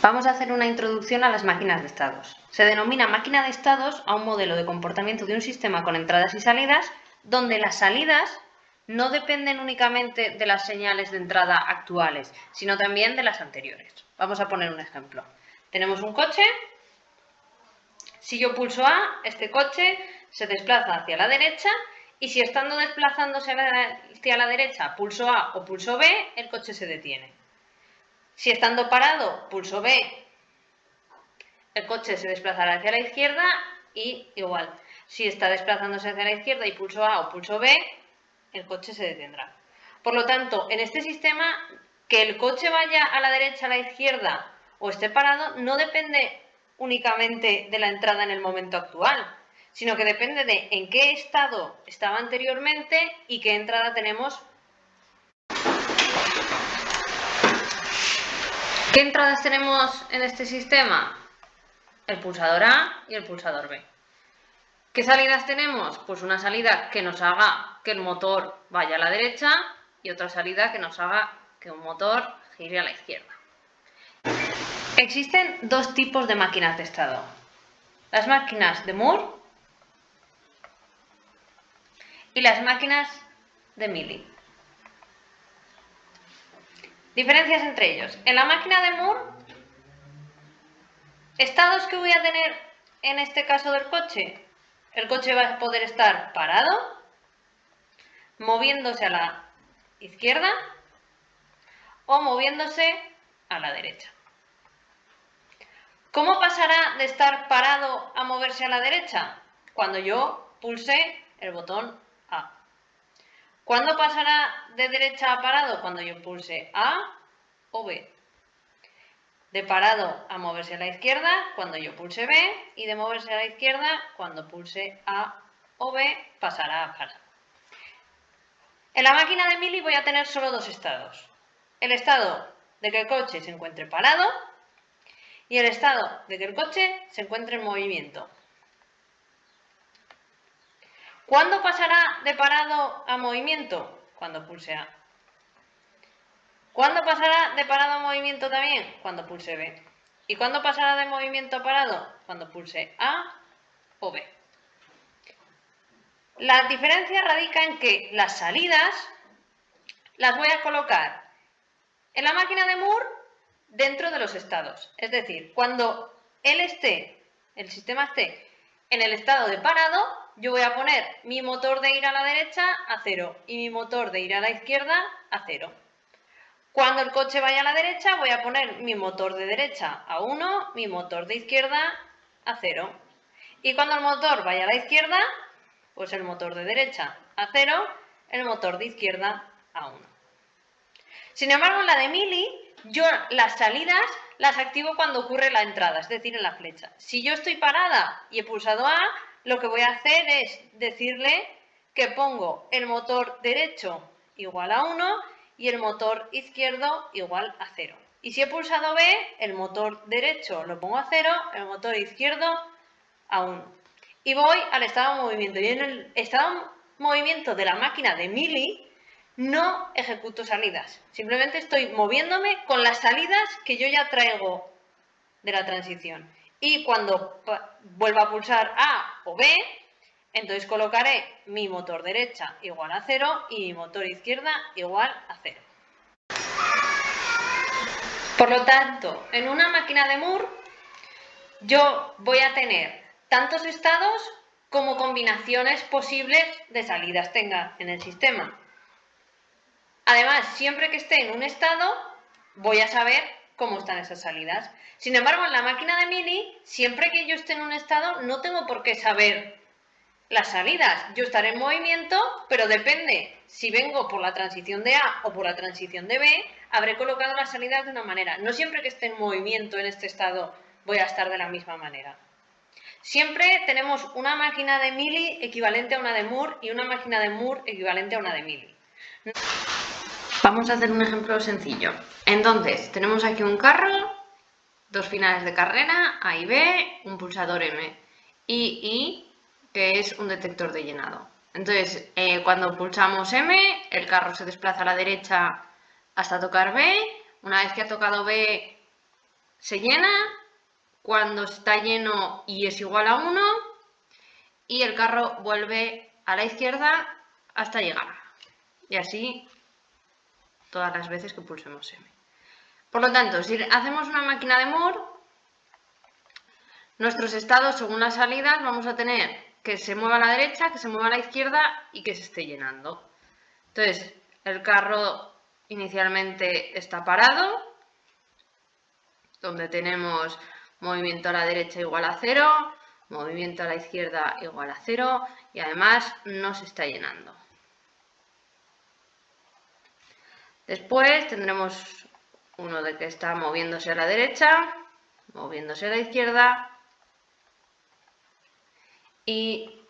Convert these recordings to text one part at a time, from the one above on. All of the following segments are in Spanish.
Vamos a hacer una introducción a las máquinas de estados. Se denomina máquina de estados a un modelo de comportamiento de un sistema con entradas y salidas, donde las salidas no dependen únicamente de las señales de entrada actuales, sino también de las anteriores. Vamos a poner un ejemplo. Tenemos un coche. Si yo pulso A, este coche se desplaza hacia la derecha, y si estando desplazándose hacia la derecha pulso A o pulso B, el coche se detiene. Si estando parado pulso B, el coche se desplazará hacia la izquierda y igual. Si está desplazándose hacia la izquierda y pulso A o pulso B, el coche se detendrá. Por lo tanto, en este sistema, que el coche vaya a la derecha, a la izquierda o esté parado, no depende únicamente de la entrada en el momento actual, sino que depende de en qué estado estaba anteriormente y qué entrada tenemos. ¿Qué entradas tenemos en este sistema? El pulsador A y el pulsador B. ¿Qué salidas tenemos? Pues una salida que nos haga que el motor vaya a la derecha y otra salida que nos haga que un motor gire a la izquierda. Existen dos tipos de máquinas de estado. Las máquinas de Moore y las máquinas de Mealy. Diferencias entre ellos. En la máquina de Moore, estados que voy a tener en este caso del coche. El coche va a poder estar parado, moviéndose a la izquierda o moviéndose a la derecha. ¿Cómo pasará de estar parado a moverse a la derecha? Cuando yo pulse el botón A. ¿Cuándo pasará de derecha a parado? Cuando yo pulse A o B. De parado a moverse a la izquierda, cuando yo pulse B, y de moverse a la izquierda, cuando pulse A o B, pasará a parado. En la máquina de Mealy voy a tener solo dos estados. El estado de que el coche se encuentre parado y el estado de que el coche se encuentre en movimiento. ¿Cuándo pasará de parado a movimiento? Cuando pulse A. ¿Cuándo pasará de parado a movimiento también? Cuando pulse B. ¿Y cuándo pasará de movimiento a parado? Cuando pulse A o B. La diferencia radica en que las salidas las voy a colocar en la máquina de Moore dentro de los estados. Es decir, cuando el sistema esté en el estado de parado, yo voy a poner mi motor de ir a la derecha a 0 y mi motor de ir a la izquierda a 0. Cuando el coche vaya a la derecha, voy a poner mi motor de derecha a 1, mi motor de izquierda a 0. Y cuando el motor vaya a la izquierda, pues el motor de derecha a 0, el motor de izquierda a 1. Sin embargo, en la de Mealy, yo las salidas las activo cuando ocurre la entrada, es decir, en la flecha. Si yo estoy parada y he pulsado A, lo que voy a hacer es decirle que pongo el motor derecho igual a 1 y el motor izquierdo igual a 0. Y si he pulsado B, el motor derecho lo pongo a 0, el motor izquierdo a 1. Y voy al estado de movimiento. Y en el estado de movimiento de la máquina de Mealy, no ejecuto salidas, simplemente estoy moviéndome con las salidas que yo ya traigo de la transición. Y cuando vuelva a pulsar A o B, entonces colocaré mi motor derecha igual a 0 y mi motor izquierda igual a 0. Por lo tanto, en una máquina de Moore, yo voy a tener tantos estados como combinaciones posibles de salidas tenga en el sistema. Además, siempre que esté en un estado, voy a saber cómo están esas salidas. Sin embargo, en la máquina de Mealy, siempre que yo esté en un estado, no tengo por qué saber las salidas. Yo estaré en movimiento, pero depende. Si vengo por la transición de A o por la transición de B, habré colocado las salidas de una manera. No siempre que esté en movimiento en este estado voy a estar de la misma manera. Siempre tenemos una máquina de Mealy equivalente a una de Moore y una máquina de Moore equivalente a una de Mealy. Vamos a hacer un ejemplo sencillo. Entonces, tenemos aquí un carro, dos finales de carrera, A y B, un pulsador M y I, que es un detector de llenado. Entonces, cuando pulsamos M, el carro se desplaza a la derecha hasta tocar B. Una vez que ha tocado B, se llena, cuando está lleno y es igual a 1, y el carro vuelve a la izquierda hasta llegar. Y así todas las veces que pulsemos M. Por lo tanto, si hacemos una máquina de Moore, nuestros estados según las salidas vamos a tener que se mueva a la derecha, que se mueva a la izquierda y que se esté llenando. Entonces, el carro inicialmente está parado, donde tenemos movimiento a la derecha igual a 0, movimiento a la izquierda igual a 0 y además no se está llenando. Después tendremos uno de que está moviéndose a la derecha, moviéndose a la izquierda y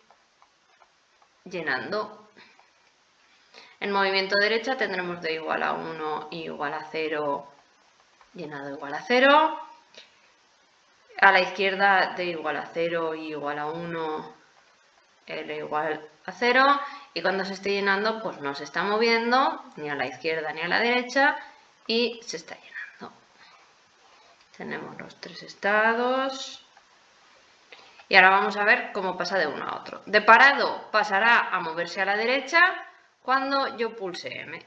llenando. En movimiento derecha tendremos de igual a 1 y igual a 0, llenado igual a 0. A la izquierda de igual a 0 y igual a 1, L igual a 0. Y cuando se esté llenando, pues no se está moviendo ni a la izquierda ni a la derecha y se está llenando. Tenemos los tres estados. Y ahora vamos a ver cómo pasa de uno a otro. De parado pasará a moverse a la derecha cuando yo pulse M.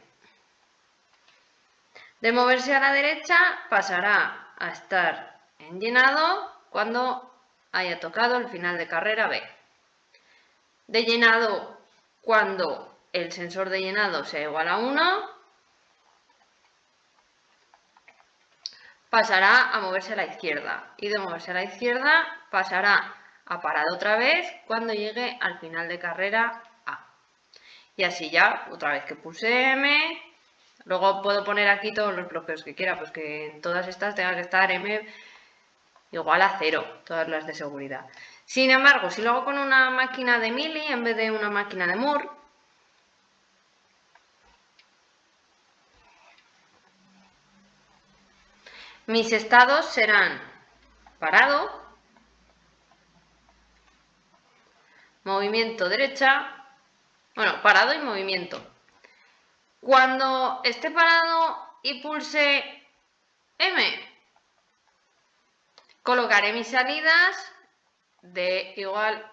De moverse a la derecha pasará a estar en llenado cuando haya tocado el final de carrera B. De llenado cuando el sensor de llenado sea igual a 1, pasará a moverse a la izquierda. Y de moverse a la izquierda pasará a parado otra vez cuando llegue al final de carrera A. Y así ya, otra vez que pulse M, luego puedo poner aquí todos los bloqueos que quiera, pues que en todas estas tenga que estar M igual a 0, todas las de seguridad. Sin embargo, si lo hago con una máquina de Mili en vez de una máquina de Moore, mis estados serán parado, movimiento derecha, bueno, parado y movimiento. Cuando esté parado y pulse M, colocaré mis salidas de igual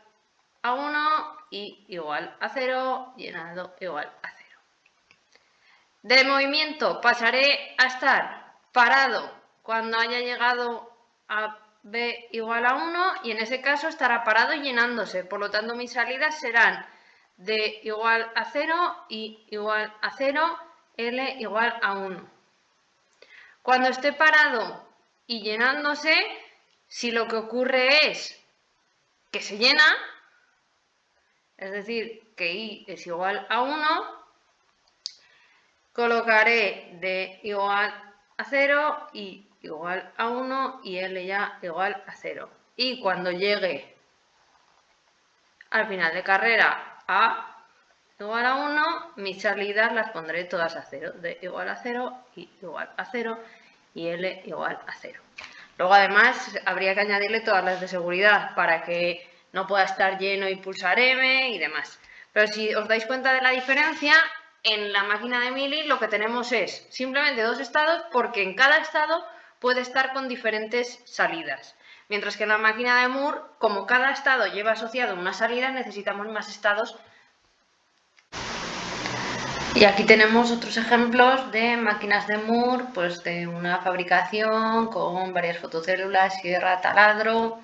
a 1 y igual a 0, llenado igual a 0. De movimiento pasaré a estar parado cuando haya llegado a B igual a 1 y en ese caso estará parado y llenándose. Por lo tanto, mis salidas serán D igual a 0 y igual a 0, L igual a 1. Cuando esté parado y llenándose, si lo que ocurre es que se llena, es decir, que I es igual a 1, colocaré D igual a 0 y igual a 1 y L ya igual a 0. Y cuando llegue al final de carrera A igual a 1, mis salidas las pondré todas a 0. D igual a 0 y igual a 0 y L igual a 0. Luego además habría que añadirle todas las de seguridad para que no pueda estar lleno y pulsar M y demás. Pero si os dais cuenta de la diferencia, en la máquina de Mili lo que tenemos es simplemente dos estados porque en cada estado puede estar con diferentes salidas. Mientras que en la máquina de Moore, como cada estado lleva asociado una salida, necesitamos más estados. Y aquí tenemos otros ejemplos de máquinas de Moore, pues de una fabricación con varias fotocélulas, sierra, taladro,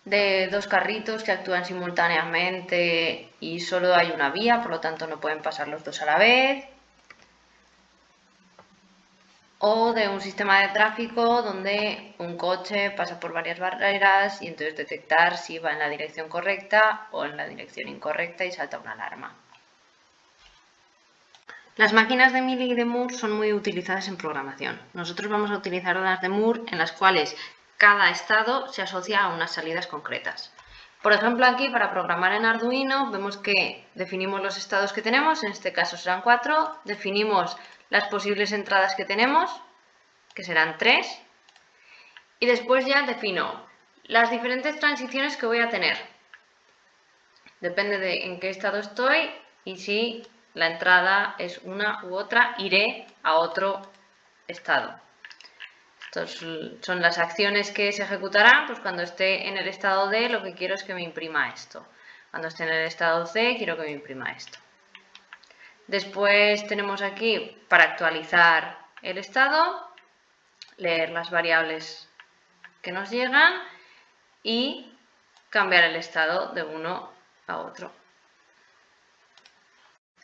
de dos carritos que actúan simultáneamente y solo hay una vía, por lo tanto no pueden pasar los dos a la vez. O de un sistema de tráfico donde un coche pasa por varias barreras y entonces detectar si va en la dirección correcta o en la dirección incorrecta y salta una alarma. Las máquinas de Mili y de Moore son muy utilizadas en programación. Nosotros vamos a utilizar las de Moore en las cuales cada estado se asocia a unas salidas concretas. Por ejemplo, aquí para programar en Arduino vemos que definimos los estados que tenemos, en este caso serán 4, definimos las posibles entradas que tenemos, que serán 3, y después ya defino las diferentes transiciones que voy a tener. Depende de en qué estado estoy y si la entrada es una u otra, iré a otro estado. Estas son las acciones que se ejecutarán, pues cuando esté en el estado D lo que quiero es que me imprima esto. Cuando esté en el estado C quiero que me imprima esto. Después tenemos aquí para actualizar el estado, leer las variables que nos llegan y cambiar el estado de uno a otro.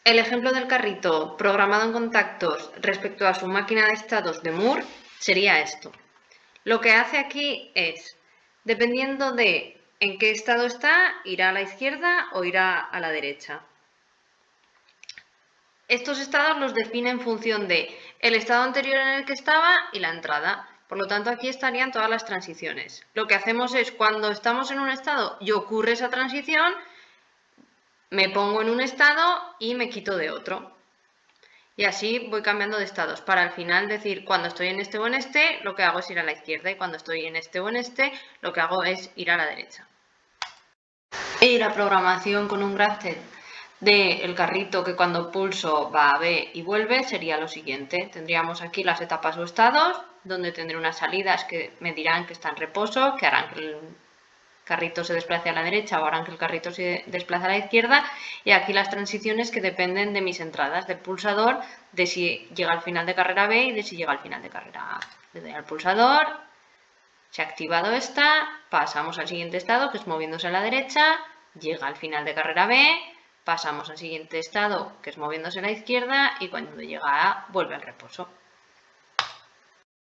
El ejemplo del carrito programado en contactos respecto a su máquina de estados de Moore sería esto. Lo que hace aquí es, dependiendo de en qué estado está, irá a la izquierda o irá a la derecha. Estos estados los define en función de el estado anterior en el que estaba y la entrada. Por lo tanto, aquí estarían todas las transiciones. Lo que hacemos es, cuando estamos en un estado y ocurre esa transición, me pongo en un estado y me quito de otro. Y así voy cambiando de estados para al final decir, cuando estoy en este o en este, lo que hago es ir a la izquierda, y cuando estoy en este o en este, lo que hago es ir a la derecha. Y la programación con un grafted del carrito que cuando pulso va a B y vuelve sería lo siguiente. Tendríamos aquí las etapas o estados, donde tendré unas salidas que me dirán que está en reposo, que harán que el carrito se desplace a la derecha o harán que el carrito se desplace a la izquierda, y aquí las transiciones que dependen de mis entradas del pulsador, de si llega al final de carrera B y de si llega al final de carrera A. Le doy al pulsador, se ha activado esta, pasamos al siguiente estado, que es moviéndose a la derecha, llega al final de carrera B, pasamos al siguiente estado, que es moviéndose a la izquierda, y cuando llega a A vuelve al reposo.